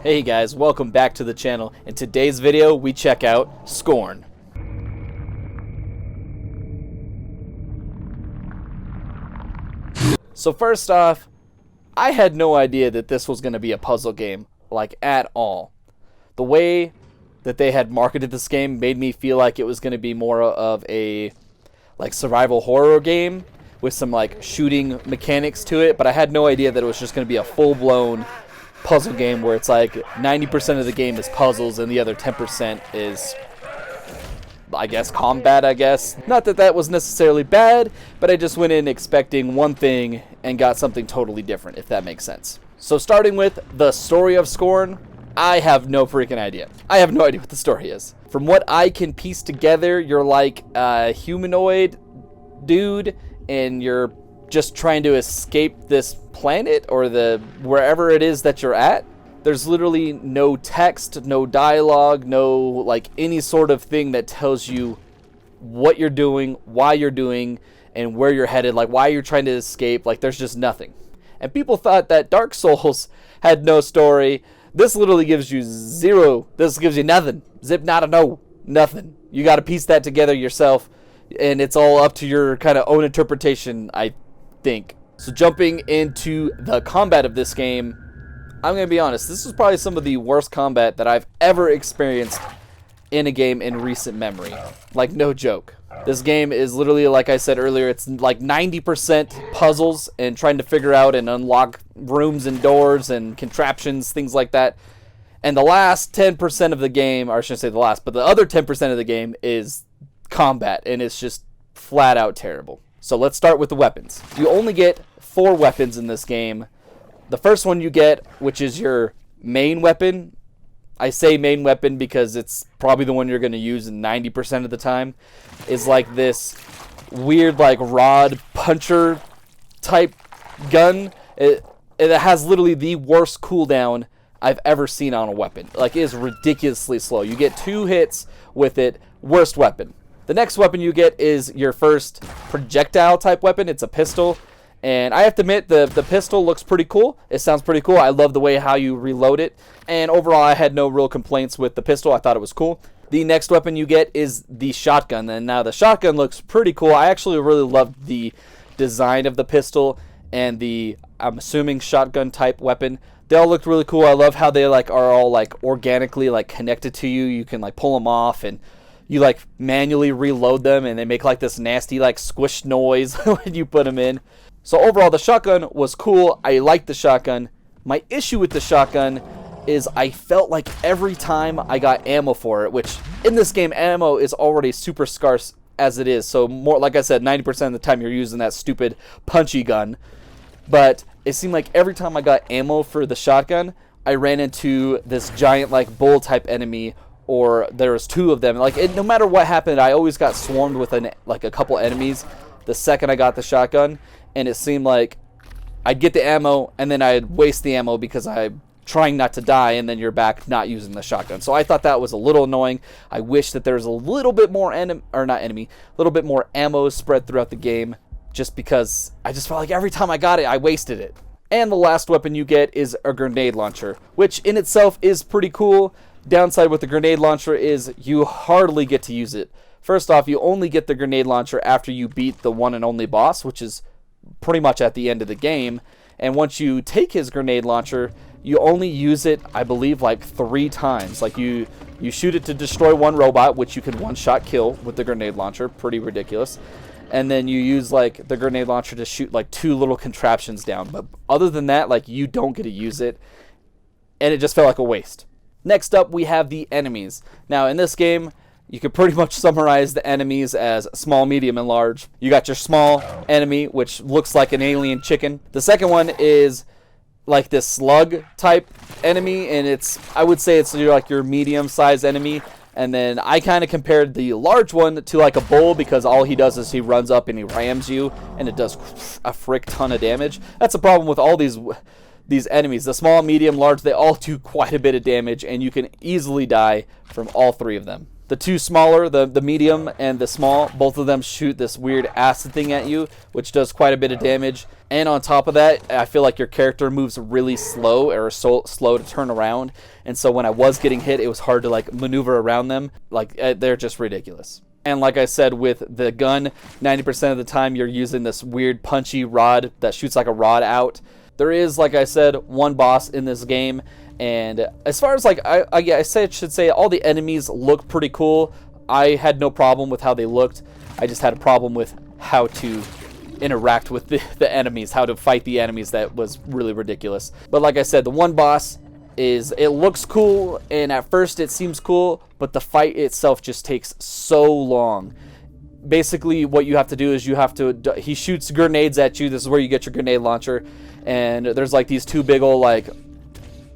Hey guys, welcome back to the channel. In today's video, we check out Scorn. So first off, I had no idea that this was going to be a puzzle game, like at all. The way that they had marketed this game made me feel like it was going to be more of a survival horror game with some shooting mechanics to it, but I had no idea that it was just going to be a full-blown puzzle game where it's 90% of the game is puzzles and the other 10% is, I guess, combat, Not that that was necessarily bad, but I just went in expecting one thing and got something totally different, if that makes sense. So starting with the story of Scorn, I have no freaking idea. I have no idea what the story is. From what I can piece together, you're like a humanoid dude and you're just trying to escape this planet or wherever it is that you're at. There's literally no text, no dialogue, no any sort of thing that tells you what you're doing, why you're doing, and where you're headed, why you're trying to escape. There's just nothing. And people thought that Dark Souls had no story. This literally gives you zero. This gives you nothing. Zip, nada, no, nothing. You got to piece that together yourself, and it's all up to your kind of own interpretation, I think. So jumping into the combat of this game, I'm going to be honest, this is probably some of the worst combat that I've ever experienced in a game in recent memory. No joke. This game is literally, like I said earlier, it's 90% puzzles and trying to figure out and unlock rooms and doors and contraptions, things like that. And the last 10% of the game, or I shouldn't say the last, but the other 10% of the game is combat, and it's just flat out terrible. So let's start with the weapons. You only get 4 weapons in this game. The first one you get, which is your main weapon, I say main weapon because it's probably the one you're going to use 90% of the time, is this weird rod puncher type gun. It has literally the worst cooldown I've ever seen on a weapon. It is ridiculously slow. You get 2 hits with it. Worst weapon. The next weapon you get is your first projectile type weapon. It's a pistol. And I have to admit, the pistol looks pretty cool. It sounds pretty cool. I love the way how you reload it. And overall, I had no real complaints with the pistol. I thought it was cool. The next weapon you get is the shotgun. And now the shotgun looks pretty cool. I actually really loved the design of the pistol and the, I'm assuming, shotgun type weapon. They all looked really cool. I love how they are all organically connected to you. You can pull them off and you manually reload them, and they make this nasty squish noise when you put them in. So overall, the shotgun was cool. I liked the shotgun. My issue with the shotgun is I felt like every time I got ammo for it, which in this game, ammo is already super scarce as it is. So more, like I said, 90% of the time you're using that stupid punchy gun. But it seemed like every time I got ammo for the shotgun, I ran into this giant bull type enemy, or there was 2 of them. No matter what happened, I always got swarmed with a couple enemies the second I got the shotgun. And it seemed like I'd get the ammo, and then I'd waste the ammo because I'm trying not to die, and then you're back not using the shotgun. So I thought that was a little annoying. I wish that there was a little bit more a little bit more ammo spread throughout the game, just because I just felt like every time I got it, I wasted it. And the last weapon you get is a grenade launcher, which in itself is pretty cool. Downside with the grenade launcher is you hardly get to use it. First off, you only get the grenade launcher after you beat the one and only boss, which is pretty much at the end of the game. And once you take his grenade launcher, you only use it, I believe, 3 times. You shoot it to destroy one robot, which you can one-shot kill with the grenade launcher. Pretty ridiculous. And then you use the grenade launcher to shoot 2 little contraptions down. But other than that, you don't get to use it, and it just felt like a waste. Next up, we have the enemies. Now in this game, you could pretty much summarize the enemies as small, medium, and large. You got your small enemy, which looks like an alien chicken. The second one is this slug type enemy, and I would say it's your medium-sized enemy. And then I kind of compared the large one to a bull, because all he does is he runs up and he rams you, and it does a frick ton of damage. That's the problem with all these enemies. The small, medium, large, they all do quite a bit of damage, and you can easily die from all 3 of them. The two smaller, the medium and the small, both of them shoot this weird acid thing at you, which does quite a bit of damage. And on top of that, I feel like your character moves really slow, or so slow to turn around. And so when I was getting hit, it was hard to like maneuver around them. Like, they're just ridiculous. And like I said, with the gun, 90% of the time you're using this weird punchy rod that shoots like a rod out. There is, like I said, one boss in this game. And as far as like, I should say all the enemies look pretty cool. I had no problem with how they looked. I just had a problem with how to interact with the enemies, how to fight the enemies. That was really ridiculous. But like I said, the one boss it looks cool, and at first it seems cool, but the fight itself just takes so long. Basically, what you have to do is he shoots grenades at you. This is where you get your grenade launcher, and there's like these two big old like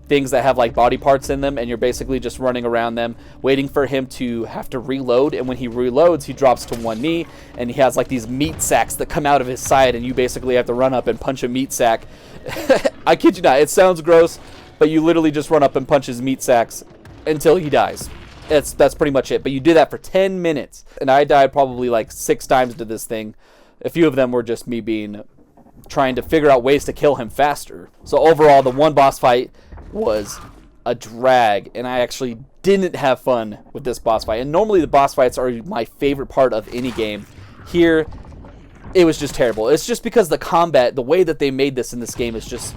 things that have like body parts in them, and you're basically just running around them waiting for him to have to reload. And when he reloads, he drops to one knee, and he has like these meat sacks that come out of his side, and you basically have to run up and punch a meat sack. I kid you not, it sounds gross, but you literally just run up and punch his meat sacks until he dies. That's pretty much it. But you do that for 10 minutes, and I died probably like 6 times to this thing. A few of them were just me trying to figure out ways to kill him faster. So overall, the one boss fight was a drag, and I actually didn't have fun with this boss fight. And normally the boss fights are my favorite part of any game. Here, it was just terrible. It's just because the combat, the way that they made this in this game is just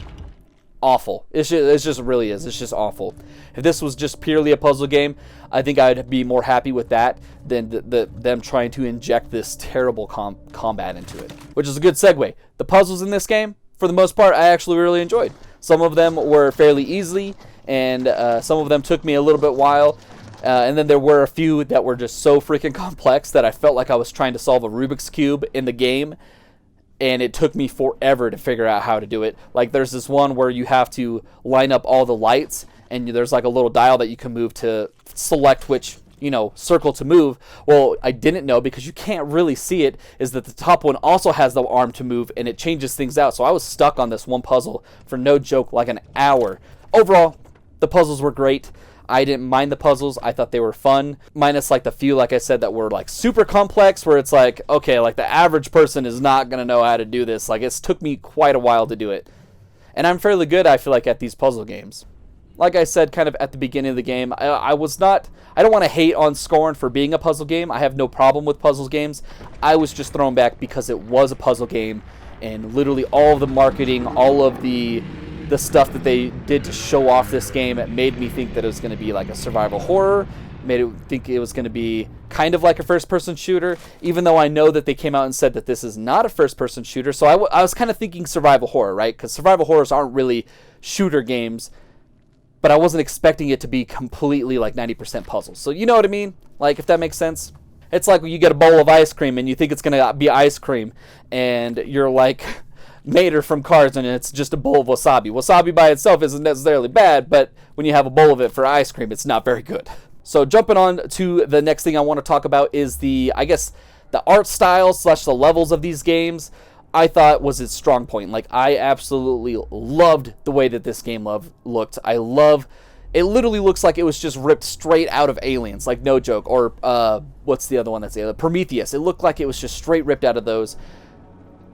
awful. It just really is. It's just awful. If this was just purely a puzzle game, I think I'd be more happy with that than them trying to inject this terrible combat into it. Which is a good segue. The puzzles in this game, for the most part, I actually really enjoyed. Some of them were fairly easy, and some of them took me a little bit while. And then there were a few that were just so freaking complex that I felt like I was trying to solve a Rubik's Cube in the game, and it took me forever to figure out how to do it. Like, there's this one where you have to line up all the lights, and there's like a little dial that you can move to select which, circle to move. Well, I didn't know, because you can't really see it, is that the top one also has the arm to move, and it changes things out. So I was stuck on this one puzzle for, no joke, like an hour. Overall, the puzzles were great. I didn't mind the puzzles. I thought they were fun, minus like the few, like I said, that were like super complex, where it's like, okay, like the average person is not going to know how to do this. Like, it's took me quite a while to do it. And I'm fairly good, I feel like, at these puzzle games. Like I said kind of at the beginning of the game, I don't want to hate on Scorn for being a puzzle game. I have no problem with puzzle games. I was just thrown back because it was a puzzle game, and literally all of the marketing, all of the stuff that they did to show off this game, it made me think that it was going to be like a survival horror, made it think it was going to be kind of like a first-person shooter, even though I know that they came out and said that this is not a first-person shooter. So I was kind of thinking survival horror, right? Because survival horrors aren't really shooter games, but I wasn't expecting it to be completely like 90% puzzles. So you know what I mean? Like, if that makes sense. It's like when you get a bowl of ice cream and you think it's going to be ice cream, and you're like Mater from Cars, and it's just a bowl of wasabi. Wasabi by itself isn't necessarily bad, but when you have a bowl of it for ice cream, it's not very good. So jumping on to the next thing I want to talk about is the art style / the levels of these games. I thought was its strong point. Like, I absolutely loved the way that this game looked. It literally looks like it was just ripped straight out of Aliens, like, no joke. Or what's the other one that's Prometheus. It looked like it was just straight ripped out of those.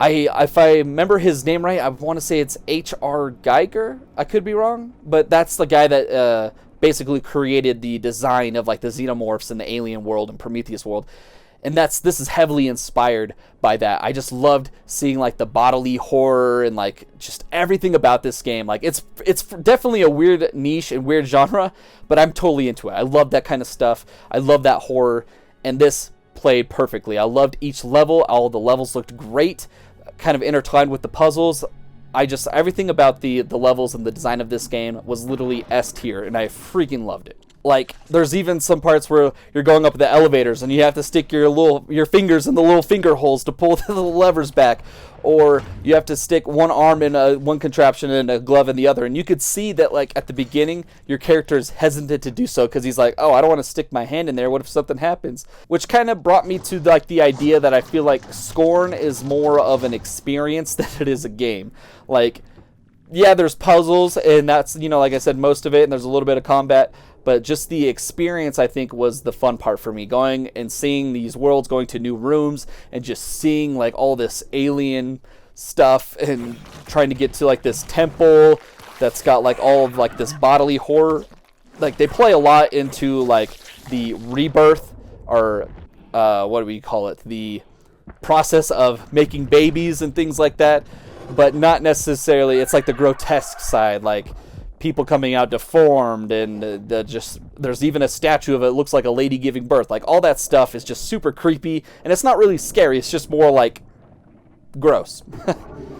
If I remember his name right, I want to say it's H.R. Geiger. I could be wrong, but that's the guy that basically created the design of like the xenomorphs in the Alien world and Prometheus world. And this is heavily inspired by that. I just loved seeing like the bodily horror and like just everything about this game. Like, it's definitely a weird niche and weird genre, but I'm totally into it. I love that kind of stuff. I love that horror, and this played perfectly. I loved each level. All the levels looked great, kind of intertwined with the puzzles. Everything about the levels and the design of this game was literally S tier, and I freaking loved it. Like, there's even some parts where you're going up the elevators and you have to stick your fingers in the little finger holes to pull the levers back, or you have to stick one arm in one contraption and a glove in the other. And you could see that, like, at the beginning, your character is hesitant to do so because he's like, oh, I don't want to stick my hand in there. What if something happens? Which kind of brought me to like the idea that I feel like Scorn is more of an experience than it is a game. Like, yeah, there's puzzles, and that's, like I said, most of it, and there's a little bit of combat. but just the experience, I think, was the fun part for me. Going and seeing these worlds, going to new rooms, and just seeing like all this alien stuff, and trying to get to like this temple that's got like all of like this bodily horror. Like they play a lot into like the rebirth, or what do we call it? The process of making babies and things like that, but not necessarily. It's like the grotesque side, like people coming out deformed, and there's even a statue of it. Looks like a lady giving birth. Like all that stuff is just super creepy, and it's not really scary. It's just more like gross.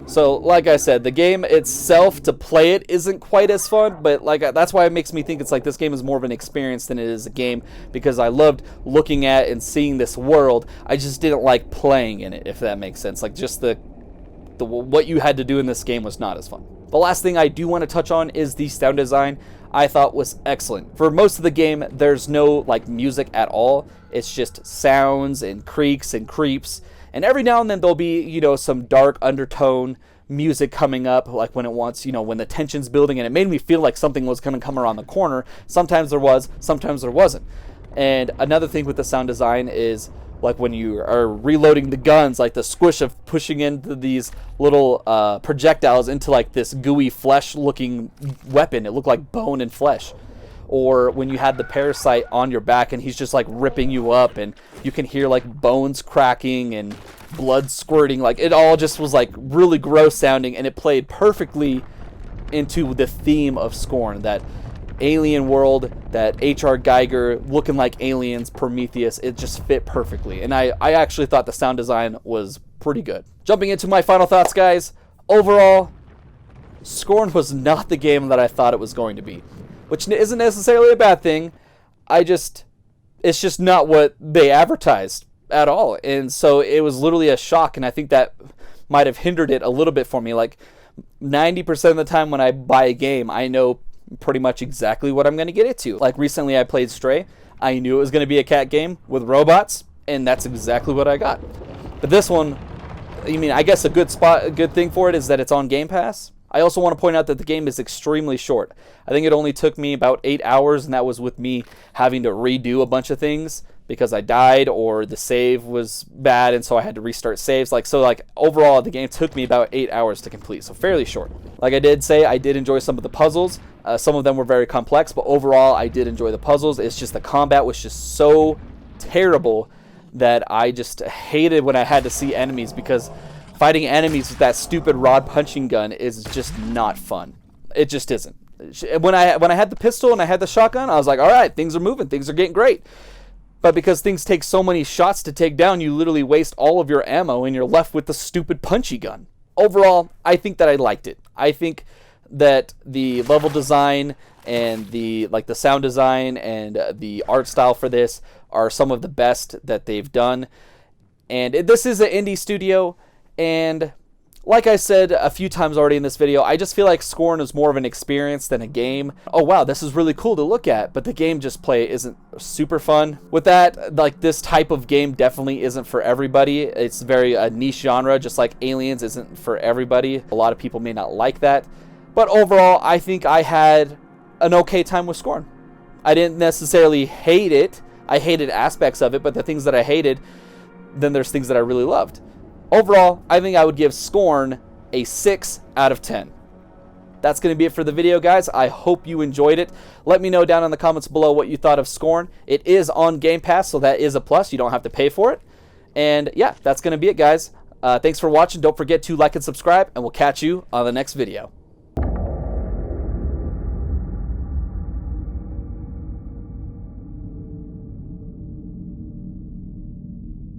So like I said, the game itself, to play it, isn't quite as fun, but like that's why it makes me think it's like this game is more of an experience than it is a game, because I loved looking at and seeing this world. I just didn't like playing in it, if that makes sense. Like just the what you had to do in this game was not as fun. The last thing I do want to touch on is the sound design. I thought was excellent. For most of the game, there's no like music at all. It's just sounds and creaks and creeps. And every now and then there'll be, you know, some dark undertone music coming up, like when it wants, you know, when the tension's building, and it made me feel like something was going to come around the corner. Sometimes there was, sometimes there wasn't. And another thing with the sound design is like when you are reloading the guns, like the squish of pushing into these little projectiles into like this gooey flesh looking weapon. It looked like bone and flesh. Or when you had the parasite on your back and he's just like ripping you up, and you can hear like bones cracking and blood squirting. Like it all just was like really gross sounding, and it played perfectly into the theme of Scorn, that alien world, that H.R. Geiger looking like aliens, Prometheus. It just fit perfectly, and I actually thought the sound design was pretty good. Jumping into my final thoughts, guys. Overall, Scorn was not the game that I thought it was going to be, which isn't necessarily a bad thing. It's just not what they advertised at all. And so it was literally a shock, and I think that might have hindered it a little bit for me. Like 90% of the time when I buy a game, I know pretty much exactly what I'm going to get it to. Like recently I played Stray. I knew it was going to be a cat game with robots, and that's exactly what I got. But this one, I mean, I guess a good thing for it is that it's on Game Pass. I also want to point out that the game is extremely short. I think it only took me about 8 hours, and that was with me having to redo a bunch of things because I died or the save was bad, and so I had to restart saves. Like overall, the game took me about 8 hours to complete, so fairly short. Like I did say, I did enjoy some of the puzzles. Some of them were very complex, but overall, I did enjoy the puzzles. It's just the combat was just so terrible that I just hated when I had to see enemies, because fighting enemies with that stupid rod punching gun is just not fun. It just isn't. When I had the pistol and I had the shotgun, I was like, all right, things are moving, things are getting great. But because things take so many shots to take down, you literally waste all of your ammo and you're left with the stupid punchy gun. Overall, I think that I liked it. I think that the level design and the sound design and the art style for this are some of the best that they've done. And this is an indie studio, and like I said a few times already in this video, I just feel like Scorn is more of an experience than a game. Oh wow, this is really cool to look at, but the game just play isn't super fun. With that, like this type of game definitely isn't for everybody. It's very a niche genre, just like Aliens isn't for everybody. A lot of people may not like that. But overall, I think I had an okay time with Scorn. I didn't necessarily hate it. I hated aspects of it, but the things that I hated, then there's things that I really loved. Overall, I think I would give Scorn a 6 out of 10. That's going to be it for the video, guys. I hope you enjoyed it. Let me know down in the comments below what you thought of Scorn. It is on Game Pass, so that is a plus. You don't have to pay for it. And yeah, that's going to be it, guys. Thanks for watching. Don't forget to like and subscribe, and we'll catch you on the next video.